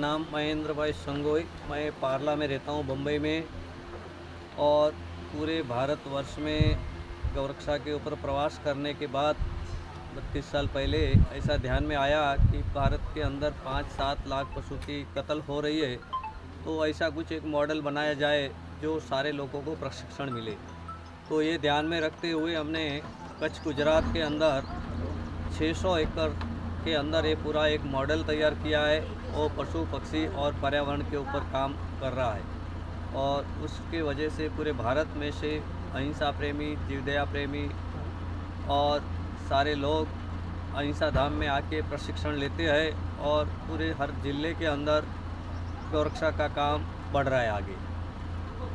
नाम महेंद्र भाई संगोई। मैं पारला में रहता हूँ, बम्बई में। और पूरे भारतवर्ष में गौरक्षा के ऊपर प्रवास करने के बाद 32 साल पहले ऐसा ध्यान में आया कि भारत के अंदर 5-7 लाख पशु की कत्ल हो रही है, तो ऐसा कुछ एक मॉडल बनाया जाए जो सारे लोगों को प्रशिक्षण मिले। तो ये ध्यान में रखते हुए हमने कच्छ गुजरात के अंदर 600 एकड़ के अंदर ये पूरा एक मॉडल तैयार किया है। वो पशु पक्षी और पर्यावरण के ऊपर काम कर रहा है, और उसके वजह से पूरे भारत में से अहिंसा प्रेमी, जीवदया प्रेमी और सारे लोग अहिंसा धाम में आके प्रशिक्षण लेते हैं, और पूरे हर ज़िले के अंदर गौरक्षा का काम बढ़ रहा है आगे।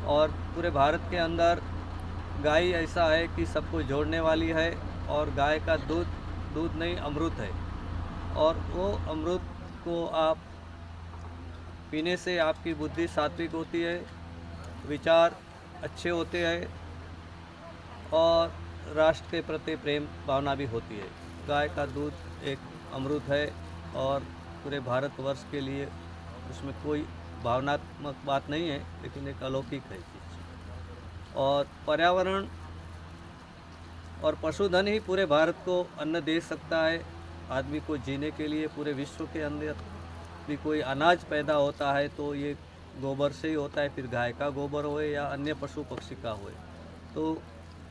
और पूरे भारत के अंदर गाय ऐसा है कि सबको जोड़ने वाली है, और गाय का दूध नहीं अमृत है, और वो अमृत को आप पीने से आपकी बुद्धि सात्विक होती है, विचार अच्छे होते हैं, और राष्ट्र के प्रति प्रेम भावना भी होती है। गाय का दूध एक अमृत है, और पूरे भारतवर्ष के लिए उसमें कोई भावनात्मक बात नहीं है, लेकिन एक अलौकिक है चीज़। और पर्यावरण और पशुधन ही पूरे भारत को अन्न दे सकता है। आदमी को जीने के लिए पूरे विश्व के अंदर भी कोई अनाज पैदा होता है तो ये गोबर से ही होता है, फिर गाय का गोबर होए या अन्य पशु पक्षी का होए। तो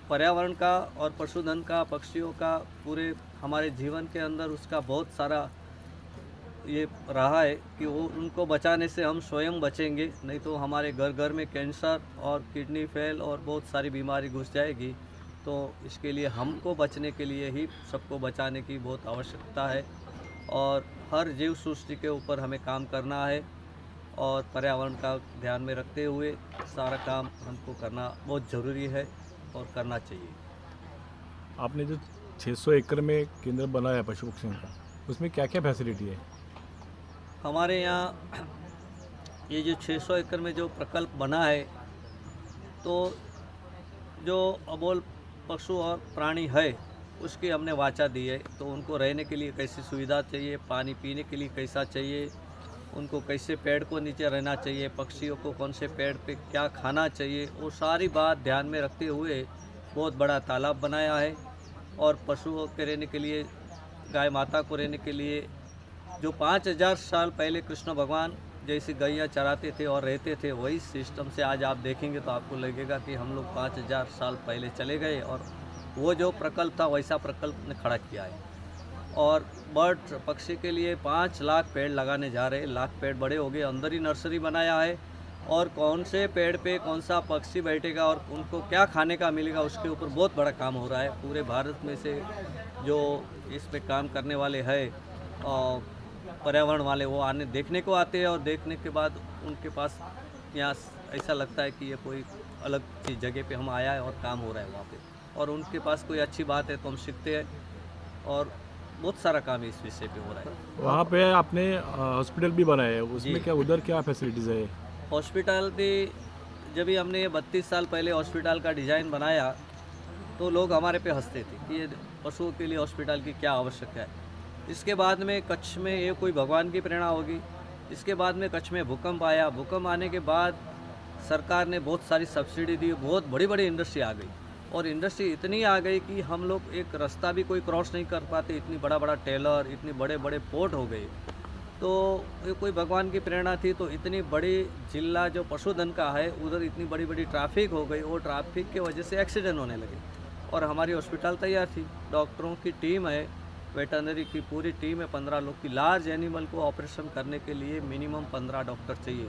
पर्यावरण का और पशुधन का, पक्षियों का पूरे हमारे जीवन के अंदर उसका बहुत सारा ये रहा है कि वो उनको बचाने से हम स्वयं बचेंगे, नहीं तो हमारे घर घर में कैंसर और किडनी फेल और बहुत सारी बीमारी घुस जाएगी। तो इसके लिए हमको बचने के लिए ही सबको बचाने की बहुत आवश्यकता है, और हर जीव सृष्टि के ऊपर हमें काम करना है, और पर्यावरण का ध्यान में रखते हुए सारा काम हमको करना बहुत ज़रूरी है और करना चाहिए। आपने जो 600 एकड़ में केंद्र बनाया पशु पक्षियों का, उसमें क्या क्या फैसिलिटी है? हमारे यहाँ ये जो 600 एकड़ में जो प्रकल्प बना है, तो जो अबोल पशु और प्राणी है उसकी हमने वाचा दी है। तो उनको रहने के लिए कैसी सुविधा चाहिए, पानी पीने के लिए कैसा चाहिए, उनको कैसे पेड़ को नीचे रहना चाहिए, पक्षियों को कौन से पेड़ पे क्या खाना चाहिए, वो सारी बात ध्यान में रखते हुए बहुत बड़ा तालाब बनाया है। और पशुओं के रहने के लिए, गाय माता को रहने के लिए, जो 5000 साल पहले कृष्ण भगवान जैसे गैया चराते थे और रहते थे, वही सिस्टम से आज आप देखेंगे तो आपको लगेगा कि हम लोग 5000 साल पहले चले गए, और वो जो प्रकल्प था वैसा प्रकल्प ने खड़ा किया है। और बर्ड पक्षी के लिए 5 लाख पेड़ लगाने जा रहे हैं। लाख पेड़ बड़े हो गए, अंदर ही नर्सरी बनाया है, और कौन से पेड़ पे कौन सा पक्षी बैठेगा और उनको क्या खाने का मिलेगा उसके ऊपर बहुत बड़ा काम हो रहा है। पूरे भारत में से जो इस पे काम करने वाले हैं और पर्यावरण वाले, वो आने देखने को आते हैं, और देखने के बाद उनके पास यहाँ ऐसा लगता है कि ये कोई अलग चीज़ जगह पे हम आया है और काम हो रहा है वहाँ पे, और उनके पास कोई अच्छी बात है तो हम सीखते हैं, और बहुत सारा काम इस विषय पे हो रहा है। वहाँ पे आपने हॉस्पिटल भी बनाया है, उसमें जी। क्या उधर क्या फैसिलिटीज़ है? हॉस्पिटल भी जब भी हमने ये 32 साल पहले हॉस्पिटल का डिज़ाइन बनाया, तो लोग हमारे पे हंसते थे कि ये पशुओं के लिए हॉस्पिटल की क्या आवश्यकता है। इसके बाद में कच्छ में ये कोई भगवान की प्रेरणा होगी। इसके बाद में कच्छ में भूकंप आया। भूकंप आने के बाद सरकार ने बहुत सारी सब्सिडी दी, बहुत बड़ी बड़ी इंडस्ट्री आ गई, और इंडस्ट्री इतनी आ गई कि हम लोग एक रास्ता भी कोई क्रॉस नहीं कर पाते। इतनी बड़ा बड़ा टेलर, इतने बड़े बड़े पोर्ट हो गए। तो ये कोई भगवान की प्रेरणा थी, तो इतनी बड़ी जिला जो पशुधन का है उधर इतनी बड़ी बड़ी ट्रैफिक हो गई। वो ट्रैफिक की वजह से एक्सीडेंट होने लगे, और हमारी हॉस्पिटल तैयार थी, डॉक्टरों की टीम है, वेटरनरी की पूरी टीम है, 15 लोग की। लार्ज एनिमल को ऑपरेशन करने के लिए मिनिमम 15 डॉक्टर चाहिए।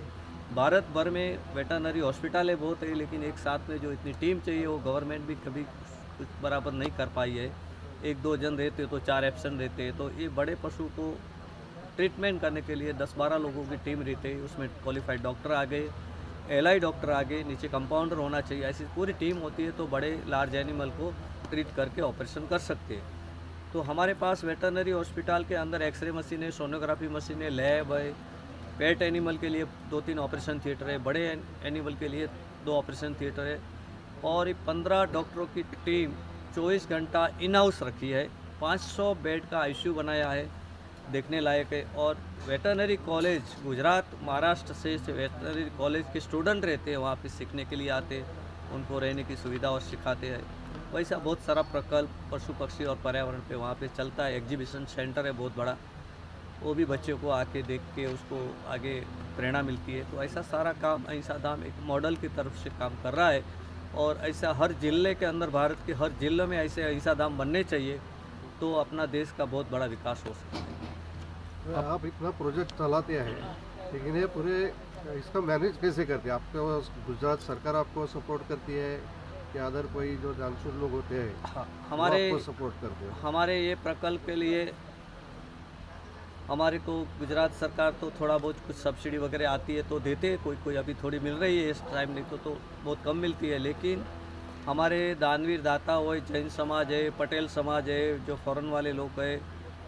भारत भर में वेटरनरी हॉस्पिटल है बहुत है, लेकिन एक साथ में जो इतनी टीम चाहिए वो गवर्नमेंट भी कभी कुछ बराबर नहीं कर पाई है। 1-2 जन रहते तो 4 एब्सेंट रहते। तो ये बड़े पशु को ट्रीटमेंट करने के लिए 10-12 लोगों की टीम रहती है। उसमें क्वालिफाइड डॉक्टर आ गए, एलआई डॉक्टर आ गए, नीचे कंपाउंडर होना चाहिए। ऐसी पूरी टीम होती है, तो बड़े लार्ज एनिमल को ट्रीट करके ऑपरेशन कर सकते हैं। तो हमारे पास वेटरनरी हॉस्पिटल के अंदर एक्सरे मशीन है, सोनोग्राफी मशीन है, लैब है। पेट एनिमल के लिए 2-3 ऑपरेशन थिएटर है, बड़े एनिमल के लिए 2 ऑपरेशन थिएटर है, और 15 डॉक्टरों की टीम 24 घंटा इन हाउस रखी है। 500 बेड का आईसीयू बनाया है, देखने लायक है। और वेटरनरी कॉलेज गुजरात महाराष्ट्र से वेटरनरी कॉलेज के स्टूडेंट रहते हैं, वहाँ पे सीखने के लिए आते, उनको रहने की सुविधा और सिखाते हैं। वैसा बहुत सारा प्रकल्प पशु पक्षी और पर्यावरण पे वहाँ पे चलता है। एग्जीबिशन सेंटर है बहुत बड़ा, वो भी बच्चों को आके देख के उसको आगे प्रेरणा मिलती है। तो ऐसा सारा काम अहिंसा धाम एक मॉडल की तरफ से काम कर रहा है, और ऐसा हर जिले के अंदर, भारत के हर जिले में ऐसे अहिंसा धाम बनने चाहिए, तो अपना देश का बहुत बड़ा विकास हो सकता है। आप इतना प्रोजेक्ट चलाते हैं, लेकिन ये पूरे इसका मैनेज कैसे करते हैं? आपको गुजरात सरकार आपको सपोर्ट करती है या अदर कोई जो जानसूर लोग होते हैं हाँ, वो हमारे आपको सपोर्ट करते हैं? हमारे ये प्रकल्प के लिए हमारे को गुजरात सरकार तो थोड़ा बहुत कुछ सब्सिडी वगैरह आती है तो देते हैं, कोई कोई अभी थोड़ी मिल रही है इस टाइम, नहीं तो बहुत कम मिलती है। लेकिन हमारे दानवीर दाता हो, जैन समाज है, पटेल समाज है, जो फॉरेन वाले लोग हैं,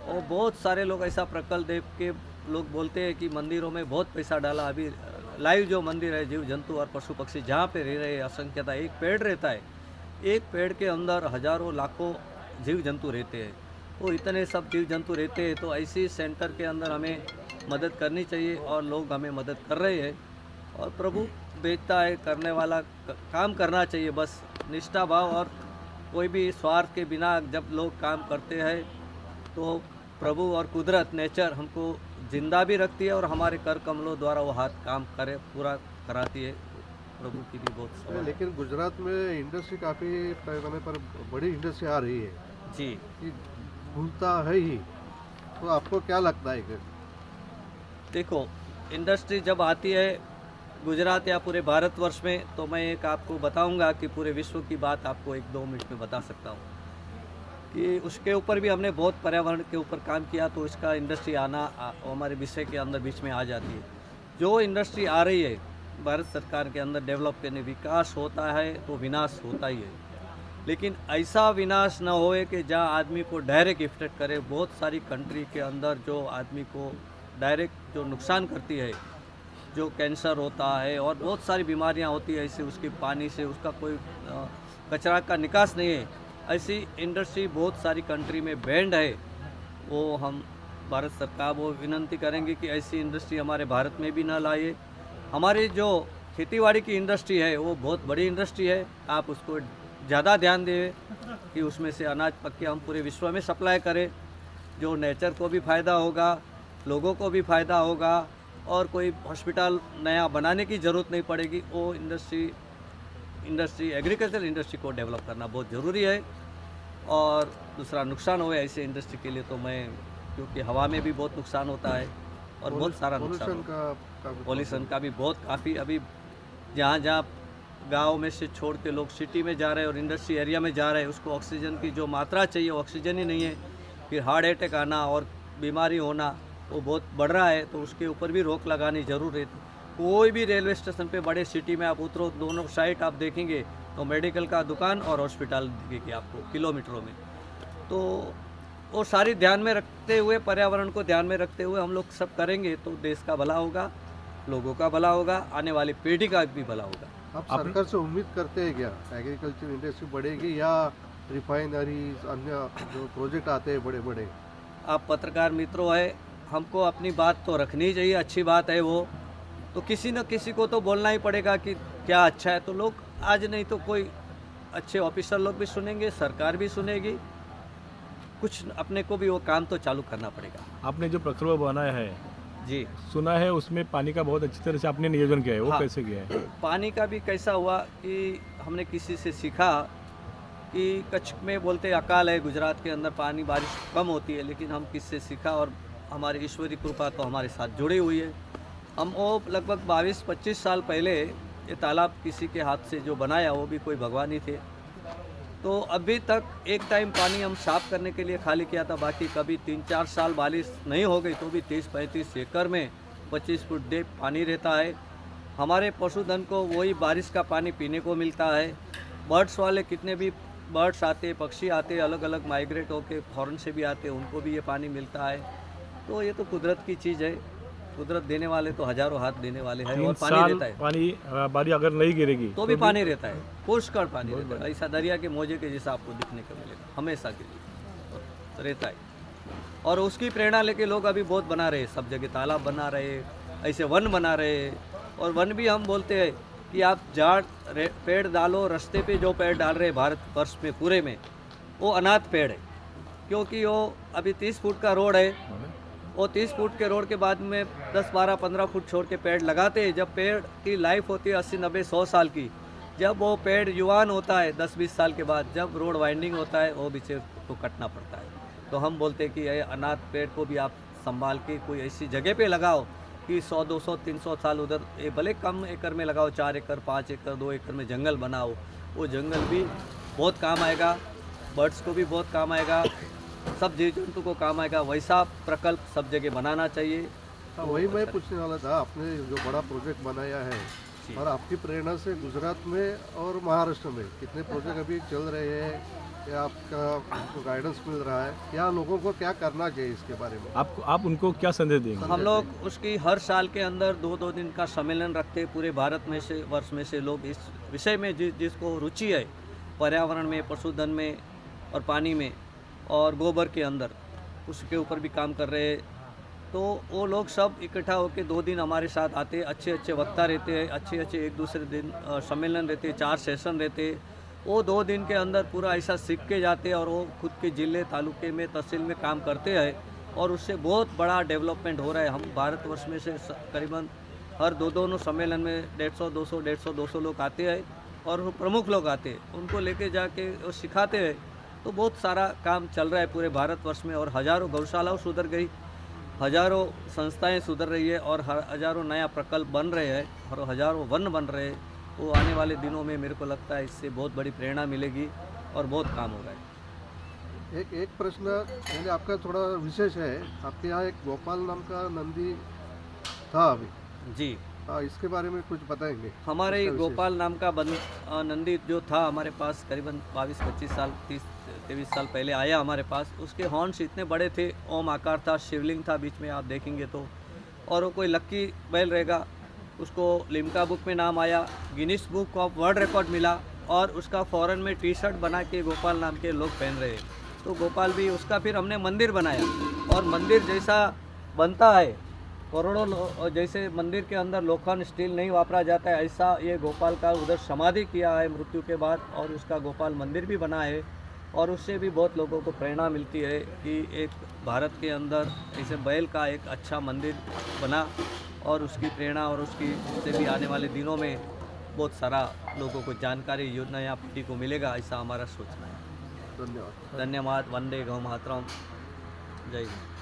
और बहुत सारे लोग ऐसा प्रकल्प देख के लोग बोलते हैं कि मंदिरों में बहुत पैसा डाला। अभी लाइव जो मंदिर है, जीव जंतु और पशु पक्षी जहाँ पे रह रहे हैं, असंख्यता, एक पेड़ रहता है, एक पेड़ के अंदर हजारों लाखों जीव जंतु रहते हैं। वो इतने सब जीव जंतु रहते हैं, तो ऐसी सेंटर के अंदर हमें मदद करनी चाहिए, और लोग हमें मदद कर रहे हैं। और प्रभु भेजता है, करने वाला काम करना चाहिए, बस निष्ठा भाव और कोई भी स्वार्थ के बिना जब लोग काम करते हैं तो प्रभु और कुदरत, नेचर हमको जिंदा भी रखती है, और हमारे कर कमलों द्वारा वो हाथ काम करे पूरा कराती है। प्रभु की भी बहुत सवाल। लेकिन गुजरात में इंडस्ट्री काफ़ी पैमाने पर बड़ी इंडस्ट्री आ रही है, जी, कि भूलता है ही, तो आपको क्या लगता है कि देखो, इंडस्ट्री जब आती है गुजरात या पूरे भारतवर्ष में, तो मैं एक आपको बताऊंगा कि पूरे विश्व की बात आपको 1-2 मिनट में बता सकता हूँ कि उसके ऊपर भी हमने बहुत पर्यावरण के ऊपर काम किया, तो इसका इंडस्ट्री आना हमारे विषय के अंदर बीच में आ जाती है। जो इंडस्ट्री आ रही है भारत सरकार के अंदर डेवलप करने, विकास होता है तो विनाश होता ही है, लेकिन ऐसा विनाश न होए कि जहाँ आदमी को डायरेक्ट इफेक्ट करे। बहुत सारी कंट्री के अंदर जो आदमी को डायरेक्ट जो नुकसान करती है, जो कैंसर होता है और बहुत सारी बीमारियां होती है, ऐसे उसके पानी से उसका कोई कचरा का निकास नहीं है, ऐसी इंडस्ट्री बहुत सारी कंट्री में बैंड है। वो हम भारत सरकार वो विनंती करेंगे कि ऐसी इंडस्ट्री हमारे भारत में भी ना लाए। हमारी जो खेतीबाड़ी की इंडस्ट्री है वो बहुत बड़ी इंडस्ट्री है, आप उसको ज़्यादा ध्यान दें कि उसमें से अनाज पक के हम पूरे विश्व में सप्लाई करें, जो नेचर को भी फ़ायदा होगा, लोगों को भी फ़ायदा होगा, और कोई हॉस्पिटल नया बनाने की ज़रूरत नहीं पड़ेगी। वो इंडस्ट्री एग्रीकल्चर इंडस्ट्री को डेवलप करना बहुत ज़रूरी है। और दूसरा नुकसान होए ऐसे इंडस्ट्री के लिए, तो मैं, क्योंकि हवा में भी बहुत नुकसान होता है और बहुत सारा नुकसान, पॉल्यूशन का भी बहुत काफ़ी, अभी जहाँ जहाँ गांव में से छोड़ के लोग सिटी में जा रहे हैं और इंडस्ट्री एरिया में जा रहे हैं, उसको ऑक्सीजन की जो मात्रा चाहिए वो ऑक्सीजन ही नहीं है, फिर हार्ट अटैक आना और बीमारी होना वो बहुत बढ़ रहा है। तो उसके ऊपर भी रोक लगानी जरूर है। कोई भी रेलवे स्टेशन पे बड़े सिटी में आप उतरो, दोनों साइड आप देखेंगे तो मेडिकल का दुकान और हॉस्पिटल दिखेगी आपको किलोमीटरों में। तो वो सारी ध्यान में रखते हुए, पर्यावरण को ध्यान में रखते हुए हम लोग सब करेंगे तो देश का भला होगा, लोगों का भला होगा, आने वाली पीढ़ी का भी भला होगा। आप सरकार से उम्मीद करते हैं क्या एग्रीकल्चर इंडस्ट्री बढ़ेगी, या रिफाइनरी अन्य जो प्रोजेक्ट आते हैं बड़े बड़े? आप पत्रकार मित्रों है, हमको अपनी बात तो रखनी चाहिए, अच्छी बात है वो, तो किसी न किसी को तो बोलना ही पड़ेगा कि क्या अच्छा है। तो लोग आज नहीं तो कोई अच्छे ऑफिसर लोग भी सुनेंगे, सरकार भी सुनेगी, कुछ अपने को भी वो काम तो चालू करना पड़ेगा। आपने जो प्रकल्प बनाया है, जी, सुना है उसमें पानी का बहुत अच्छी तरह से आपने नियोजन किया है, वो हाँ। कैसे किया है? पानी का भी कैसा हुआ कि हमने किसी से सीखा कि कच्छ में बोलते हैं अकाल है, गुजरात के अंदर पानी बारिश कम होती है, लेकिन हम किससे सीखा और हमारी ईश्वरी कृपा तो हमारे साथ जुड़ी हुई है। हम वो लगभग 22-25 साल पहले ये तालाब किसी के हाथ से जो बनाया, वो भी कोई भगवान ही थे। तो अभी तक एक टाइम पानी हम साफ़ करने के लिए खाली किया था, बाकी कभी 3-4 साल बारिश नहीं हो गई तो भी 30-35 एकड़ में 25 फुट डेप पानी रहता है। हमारे पशुधन को वही बारिश का पानी पीने को मिलता है। बर्ड्स वाले कितने भी बर्ड्स आते, पक्षी आते, अलग अलग माइग्रेट होके फॉरेन से भी आते, उनको भी ये पानी मिलता है। तो ये तो कुदरत की चीज़ है, कुदरत देने वाले तो हज़ारों हाथ देने वाले हैं। और पानी रहता है, पानी बारी अगर नहीं गिरेगी तो भी पानी रहता है, पुष्कळ पानी रहता है, ऐसा दरिया के मोजे के जैसा आपको दिखने को मिलेगा, हमेशा के लिए रहता है। और उसकी प्रेरणा लेके लोग अभी बहुत बना रहे हैं, सब जगह तालाब बना रहे हैं, ऐसे वन बना रहे हैं। और वन भी हम बोलते हैं कि आप पेड़ डालो, रास्ते पे जो पेड़ डाल रहे हैं भारतवर्ष में पूरे में, वो अनाथ पेड़ है। क्योंकि वो अभी 30 फुट का रोड है, वो 30 फुट के रोड के बाद में 10, 12, 15 फुट छोड़ के पेड़ लगाते हैं। जब पेड़ की लाइफ होती है 80, 90, 100 साल की, जब वो पेड़ युवान होता है 10, 20 साल के बाद, जब रोड वाइंडिंग होता है, वो बीचे को कटना पड़ता है। तो हम बोलते हैं कि ये अनाथ पेड़ को भी आप संभाल के कोई ऐसी जगह पे लगाओ कि 100, 200, 300 साल उधर, ये भले कम एकड़ में लगाओ, 4 एकड़, 5 एकड़, 2 एकड़ में जंगल बनाओ। वो जंगल भी बहुत काम आएगा, बर्ड्स को भी बहुत काम आएगा, सब जीव जंतु को काम आएगा। वैसा प्रकल्प सब जगह बनाना चाहिए। हाँ, वही मैं पूछने वाला था। आपने जो बड़ा प्रोजेक्ट बनाया है और आपकी प्रेरणा से गुजरात में और महाराष्ट्र में कितने प्रोजेक्ट अभी चल रहे हैं, क्या आपका आपको गाइडेंस मिल रहा है, क्या लोगों को क्या करना चाहिए इसके बारे में? आप उनको क्या संदेश देंगे? हम लोग उसकी हर साल के अंदर 2-2 दिन का सम्मेलन रखते हैं। पूरे भारत में से, वर्ष में से लोग इस विषय में जिसको रुचि है, पर्यावरण में, पशुधन में और पानी में और गोबर के अंदर, उसके ऊपर भी काम कर रहे हैं। तो वो लोग सब इकट्ठा होकर 2 दिन हमारे साथ आते हैं। अच्छे अच्छे वक्ता रहते हैं, अच्छे एक दूसरे दिन सम्मेलन रहते हैं, 4 सेशन रहते हैं। वो 2 दिन के अंदर पूरा ऐसा सीख के जाते हैं और वो खुद के ज़िले, तालुके में, तहसील में काम करते हैं और उससे बहुत बड़ा डेवलपमेंट हो रहा है। हम भारतवर्ष में से करीबन हर 2 सम्मेलन में 150-200 लोग आते हैं और प्रमुख लोग आते हैं। उनको लेके जाके वो सिखाते हैं। तो बहुत सारा काम चल रहा है पूरे भारतवर्ष में और हज़ारों गौशालाओं सुधर गई, हज़ारों संस्थाएं सुधर रही है और हज़ारों नया प्रकल्प बन रहे हैं और हज़ारों वन बन रहे हैं। वो आने वाले दिनों में मेरे को लगता है इससे बहुत बड़ी प्रेरणा मिलेगी और बहुत काम हो रहा है। एक प्रश्न पहले आपका थोड़ा विशेष है। आपके यहाँ एक गोपाल नाम का नंदी था अभी जी हाँ, इसके बारे में कुछ बताएंगे? हमारे इसका विशेष। गोपाल नाम का नंदी जो था हमारे पास करीबन 22-25 साल, 30-23 साल पहले आया हमारे पास। उसके हॉर्न्स इतने बड़े थे, ओम आकार था, शिवलिंग था बीच में, आप देखेंगे तो। और वो कोई लक्की बैल रहेगा, उसको लिम्का बुक में नाम आया, Guinness book of world record मिला और उसका फॉरेन में टी-शर्ट बना के गोपाल नाम के लोग पहन रहे हैं। तो गोपाल भी, उसका फिर हमने मंदिर बनाया और मंदिर जैसा बनता है, करोड़ों जैसे मंदिर के अंदर लोखंड स्टील नहीं वापरा जाता है, ऐसा ये गोपाल का उधर समाधि किया है मृत्यु के बाद और उसका गोपाल मंदिर भी बना है। और उससे भी बहुत लोगों को प्रेरणा मिलती है कि एक भारत के अंदर ऐसे बैल का एक अच्छा मंदिर बना और उसकी प्रेरणा और उसकी से भी आने वाले दिनों में बहुत सारा लोगों को जानकारी नया पीढ़ी को मिलेगा, ऐसा हमारा सोचना है। धन्यवाद। धन्यवाद। वंदे गौ मातरम। जय हिंद।